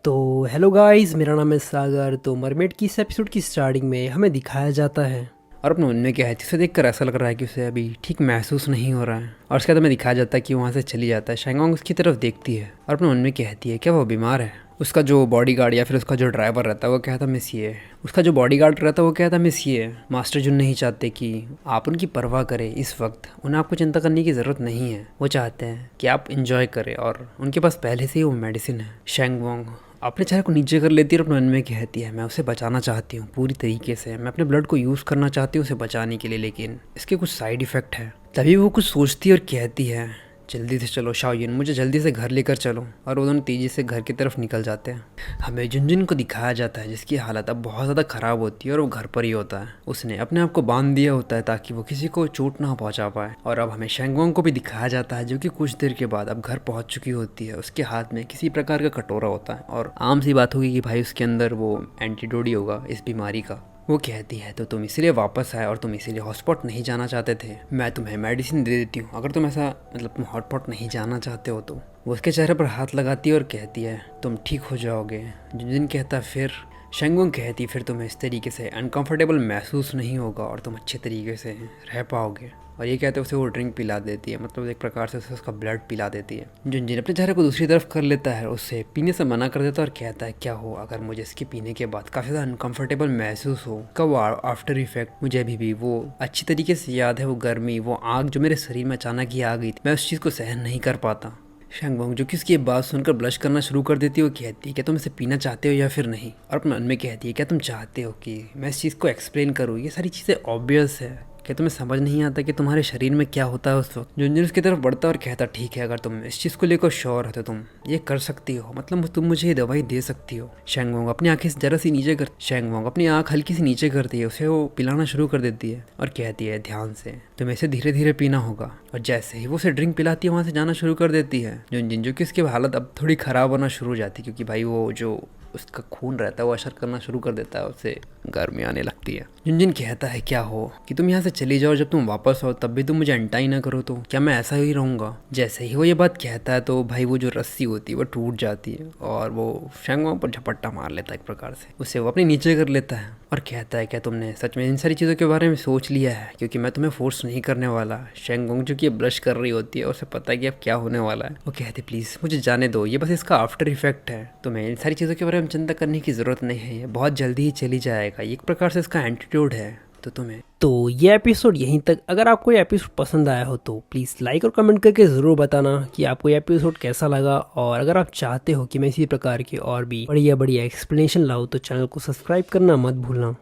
तो hello guys, मेरा नाम है सागर। तो मरमेड की इस एपिसोड की स्टार्टिंग में हमें दिखाया जाता है और अपने मन में क्या है जिसे देखकर ऐसा लग रहा है कि उसे अभी ठीक महसूस नहीं हो रहा है। और उसके बाद हमें दिखाया जाता है कि वहाँ से चली जाता है। शैंगोंग उसकी तरफ देखती है और अपने मन में कहती है क्या वो बीमार है। उसका जो बॉडीगार्ड या फिर उसका जो ड्राइवर रहता है वो कहता मिस ये। उसका जो बॉडीगार्ड रहता है वो कहता मिस ये, मास्टर जुन नहीं चाहते कि आप उनकी परवाह करें। इस वक्त उन्हें आपको चिंता करने की ज़रूरत नहीं है। वो चाहते हैं कि आप इंजॉय करें और उनके पास पहले से ही वो मेडिसिन है। शैंगवोंग अपने चेहरे को नीचे कर लेती है और अपने मन में कहती है मैं उसे बचाना चाहती हूँ पूरी तरीके से। मैं अपने ब्लड को यूज़ करना चाहती हूँ उसे बचाने के लिए, लेकिन इसके कुछ साइड इफ़ेक्ट है। तभी वो कुछ सोचती है और कहती है जल्दी से चलो शाओयुन, मुझे जल्दी से घर लेकर चलो। और वो दोनों तेज़ी से घर की तरफ निकल जाते हैं। हमें जुनजुन को दिखाया जाता है जिसकी हालत अब बहुत ज़्यादा ख़राब होती है और वो घर पर ही होता है। उसने अपने आप को बांध दिया होता है ताकि वो किसी को चोट ना पहुंचा पाए। और अब हमें शैंगवोंग को भी दिखाया जाता है जो कि कुछ देर के बाद अब घर पहुंच चुकी होती है। उसके हाथ में किसी प्रकार का कटोरा होता है और आम सी बात होगी कि भाई उसके अंदर वो एंटीडोट ही होगा इस बीमारी का। वो कहती है तो तुम इसीलिए वापस आए और तुम इसीलिए हॉटस्पॉट नहीं जाना चाहते थे। मैं तुम्हें मेडिसिन दे देती हूँ अगर तुम ऐसा तुम हॉटस्पॉट नहीं जाना चाहते हो तो। वो उसके चेहरे पर हाथ लगाती है और कहती है तुम ठीक हो जाओगे। जुनजुन कहता फिर। शैंगवोंग कहती फिर तुम्हें इस तरीके से अनकंफर्टेबल महसूस नहीं होगा और तुम अच्छे तरीके से रह पाओगे। और ये कहते उसे वो ड्रिंक पिला देती है, मतलब एक प्रकार से उसे उसका ब्लड पिला देती है। जुनजुन अपने चेहरे को दूसरी तरफ कर लेता है, उससे पीने से मना कर देता है और कहता है क्या हो अगर मुझे इसके पीने के बाद काफ़ी ज़्यादा अनकंफर्टेबल महसूस हो का वो आफ्टर इफेक्ट मुझे अभी भी वो अच्छी तरीके से याद है। वो गर्मी, वो आग जो मेरे शरीर में अचानक ही आ गई थी, मैं उस चीज़ को सहन नहीं कर पाता। शैंगवोंग जो कि उसकी बात सुनकर ब्लश करना शुरू कर देती है। वो कहती है क्या तुम इसे पीना चाहते हो या फिर नहीं। और अपने मन में कहती है क्या तुम चाहते हो कि मैं इस चीज़ को एक्सप्लेन करूँ। ये सारी चीज़ें ऑब्वियस है, क्या तुम्हें समझ नहीं आता कि तुम्हारे शरीर में क्या होता है उस वक्त। जुनजुन उसकी तरफ बढ़ता और कहता ठीक है अगर तुम इस चीज़ को लेकर श्योर हो तो तुम ये कर सकती हो, मतलब तुम मुझे ये दवाई दे सकती हो। शैंगवोंग अपनी आंखें जरा सी नीचे कर शैंगवोंग अपनी आंख हल्की सी नीचे करती है, उसे वो पिलाना शुरू कर देती है और कहती है ध्यान से तुम्हें इसे धीरे धीरे पीना होगा। और जैसे ही वो उसे ड्रिंक पिलाती है वहाँ से जाना शुरू कर देती है। जुनजुन जो कि उसकी हालत अब थोड़ी ख़राब होना शुरू हो जाती है क्योंकि भाई वो जो उसका खून रहता है वो असर करना शुरू कर देता है, उससे गर्मी आने लगती है। जुनजुन कहता है क्या हो कि तुम यहाँ से चली जाओ, जब तुम वापस आओ तब भी तुम मुझे अनटाई ना करो तो क्या मैं ऐसा ही रहूँगा। जैसे ही वो ये बात कहता है तो भाई वो जो रस्सी होती है वो टूट जाती है और वो शैंगवोंग पर झपट्टा मार लेता है एक प्रकार से। उसे वो अपने नीचे कर लेता है और कहता है क्या तुमने सच में इन सारी चीज़ों के बारे में सोच लिया है, क्योंकि मैं तुम्हें फोर्स नहीं करने वाला। शैंगवोंग जो कि ब्रश कर रही होती है और उसे पता है कि अब क्या होने वाला है। वो कहती प्लीज़ मुझे जाने दो, ये बस इसका आफ्टर इफेक्ट है, तुम्हें इन सारी चीज़ों के बारे में चिंता करने की ज़रूरत नहीं है, ये बहुत जल्दी ही चली जाएगा। ये एक प्रकार से इसका एंटीट्यूड है तो तुम्हें। तो ये एपिसोड यहीं तक। अगर आपको ये एपिसोड पसंद आया हो तो प्लीज़ लाइक और कमेंट करके ज़रूर बताना कि आपको ये एपिसोड कैसा लगा। और अगर आप चाहते हो कि मैं इसी प्रकार की और भी बढ़िया बढ़िया एक्सप्लेनेशन लाऊं तो चैनल को सब्सक्राइब करना मत भूलना।